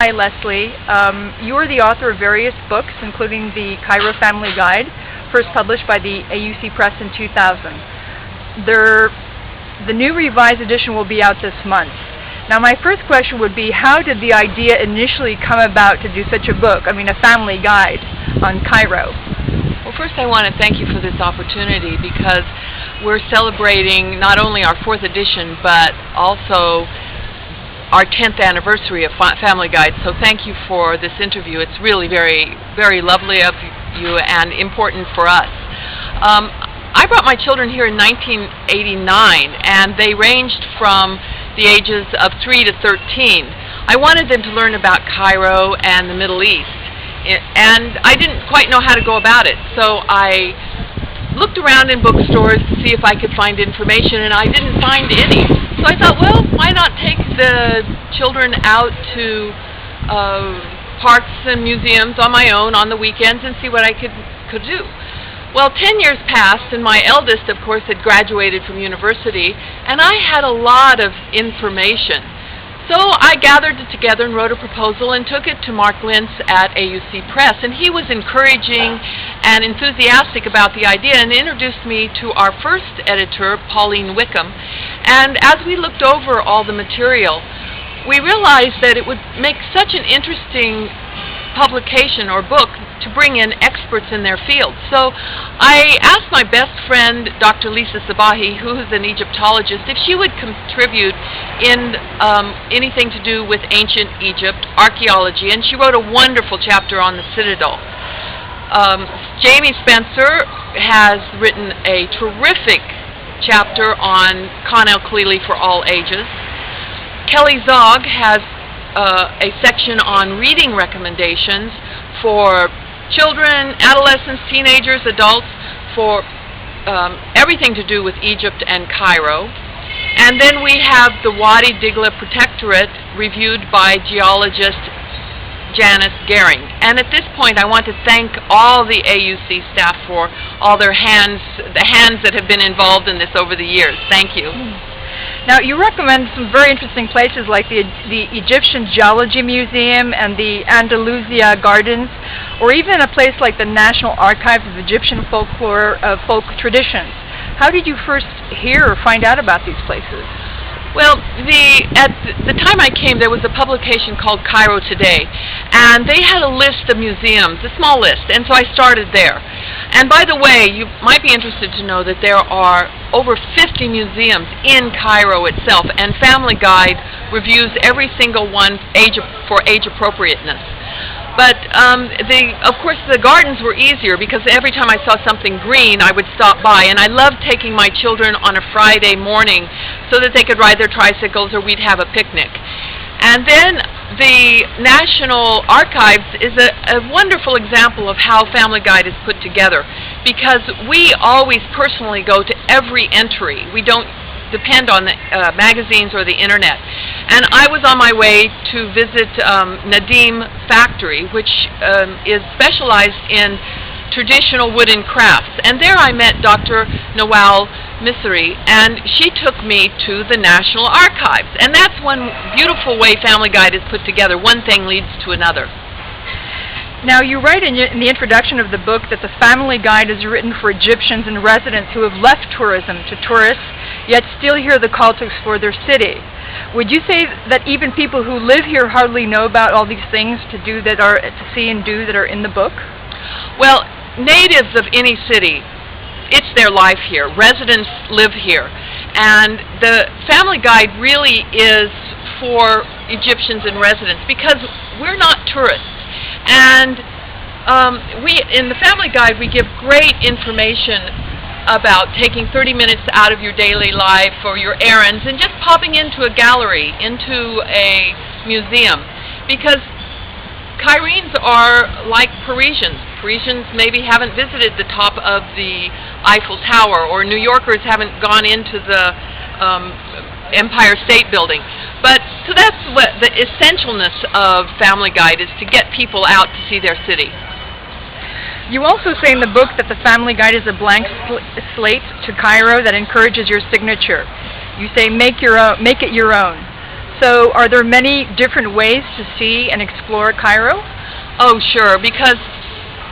Hi, Lesley. You are the author of various books, including the Cairo Family Guide, first published by the AUC Press in 2000. The new revised edition will be out this month. Now, my first question would be, how did the idea initially come about to do such a book, a family guide on Cairo? Well, first I want to thank you for this opportunity, because we're celebrating not only our 4th edition, but also our 10th anniversary of Family Guide. So thank you for this interview. It's really very, very lovely of you and important for us. I brought my children here in 1989, and they ranged from the ages of 3 to 13. I wanted them to learn about Cairo and the Middle East, and I didn't quite know how to go about it. So I looked around in bookstores to see if I could find information, and I didn't find any. So I thought, well, why not take the children out to parks and museums on my own on the weekends and see what I could do. Well, 10 years passed, and my eldest, of course, had graduated from university, and I had a lot of information. So I gathered it together and wrote a proposal and took it to Mark Lintz at AUC Press, and he was encouraging and enthusiastic about the idea and introduced me to our first editor, Pauline Wickham. And as we looked over all the material, we realized that it would make such an interesting publication or book to bring in experts in their field. So I asked my best friend, Dr. Lesley Lababidi, who is an Egyptologist, if she would contribute in anything to do with ancient Egypt, archaeology, and she wrote a wonderful chapter on the Citadel. Jamie Spencer has written a terrific chapter on Khan el-Khalili for all ages. Kelly Zog has a section on reading recommendations for children, adolescents, teenagers, adults, for everything to do with Egypt and Cairo. And then we have the Wadi Digla Protectorate, reviewed by geologist Janice Gehring. And at this point, I want to thank all the AUC staff for all their the hands that have been involved in this over the years. Thank you. Now, you recommend some very interesting places like the Egyptian Geology Museum and the Andalusia Gardens, or even a place like the National Archives of Egyptian Folklore, folk traditions. How did you first hear or find out about these places? Well, at the time I came, there was a publication called Cairo Today, and they had a list of museums, a small list, and so I started there. And by the way, you might be interested to know that there are over 50 museums in Cairo itself, and Family Guide reviews every single one for age appropriateness. But of course, the gardens were easier, because every time I saw something green, I would stop by. And I loved taking my children on a Friday morning so that they could ride their tricycles or we'd have a picnic. And then the National Archives is a wonderful example of how Family Guide is put together, because we always personally go to every entry. We don't depend on the magazines or the internet. And I was on my way to visit Nadim Factory, which is specialized in traditional wooden crafts. And there I met Dr. Nawal Misri, and she took me to the National Archives. And that's one beautiful way Family Guide is put together. One thing leads to another. Now, you write in the introduction of the book that the Family Guide is written for Egyptians and residents who have left tourism to tourists, yet still hear the call to explore their city. Would you say that even people who live here hardly know about all these things to see and do that are in the book? Well, natives of any city, it's their life here. Residents live here. And the Family Guide really is for Egyptians and residents, because we're not tourists. And in the Family Guide, we give great information about taking 30 minutes out of your daily life or your errands and just popping into a gallery, into a museum. Because Cairenes are like Parisians. Parisians maybe haven't visited the top of the Eiffel Tower, or New Yorkers haven't gone into the Empire State Building. So that's what the essentialness of Family Guide is, to get people out to see their city. You also say in the book that the Family Guide is a blank slate to Cairo that encourages your signature. You say make it your own. So are there many different ways to see and explore Cairo? Oh, sure, because,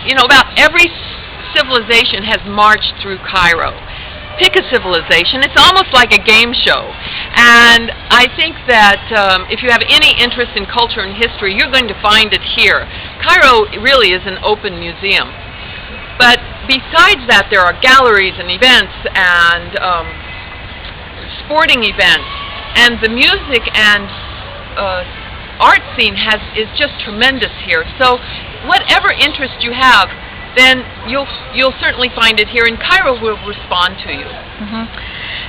you know, about every civilization has marched through Cairo. Pick a civilization. It's almost like a game show. And I think that if you have any interest in culture and history, you're going to find it here. Cairo really is an open museum. But besides that, there are galleries and events and sporting events. And the music and art scene is just tremendous here. So whatever interest you have, then you'll certainly find it here, and Cairo will respond to you.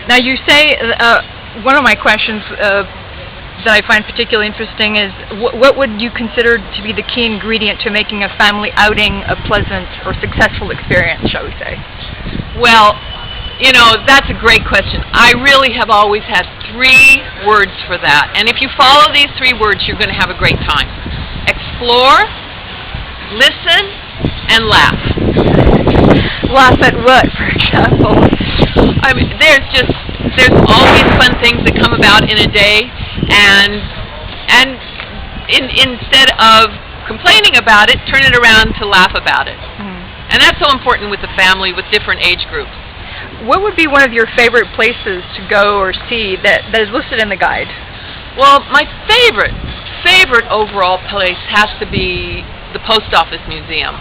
Now you say, one of my questions that I find particularly interesting is, what would you consider to be the key ingredient to making a family outing a pleasant or successful experience, shall we say? Well, you know, that's a great question. I really have always had 3 words for that, and if you follow these 3 words, you're going to have a great time. Explore, listen, and laugh. Laugh at what, for example? I mean, there's always fun things that come about in a day, and instead of complaining about it, turn it around to laugh about it. And that's so important with the family, with different age groups. What would be one of your favorite places to go or see that is listed in the guide? Well, my favorite overall place has to be the Post Office Museum,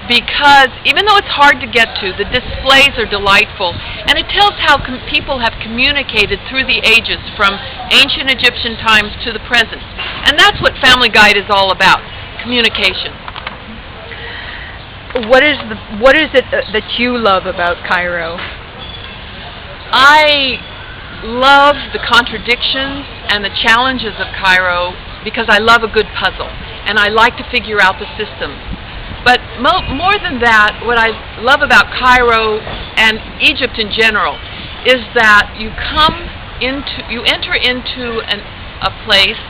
because even though it's hard to get to, the displays are delightful, and it tells how people have communicated through the ages, from ancient Egyptian times to the present. And that's what Family Guide is all about, communication. What is it that you love about Cairo? I love the contradictions and the challenges of Cairo because I love a good puzzle, and I like to figure out the systems. But more than that, what I love about Cairo and Egypt in general is that you enter into a place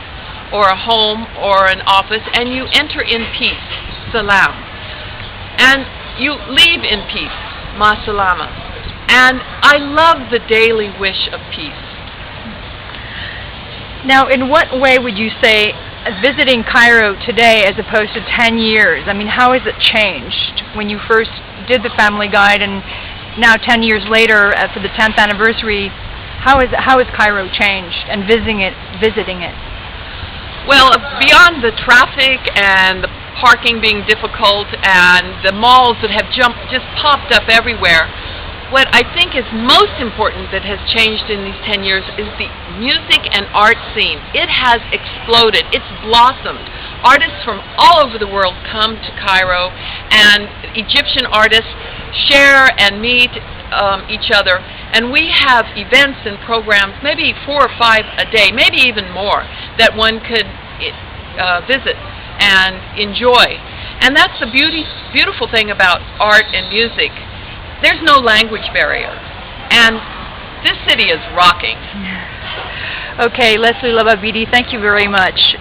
or a home or an office, and you enter in peace, salam, and you leave in peace, ma salama. And I love the daily wish of peace. Now, in what way would you say visiting Cairo today as opposed to 10 years, I mean, how has it changed when you first did the Family Guide, and now 10 years later for the 10th anniversary, how has Cairo changed and visiting it? Well, beyond the traffic and the parking being difficult and the malls that have just popped up everywhere, what I think is most important that has changed in these 10 years is the music and art scene. It has exploded. It's blossomed. Artists from all over the world come to Cairo, and Egyptian artists share and meet each other. And we have events and programs, maybe 4 or 5 a day, maybe even more, that one could visit and enjoy. And that's the beautiful thing about art and music. There's no language barrier, and this city is rocking. Okay, Lesley Lababidi, thank you very much.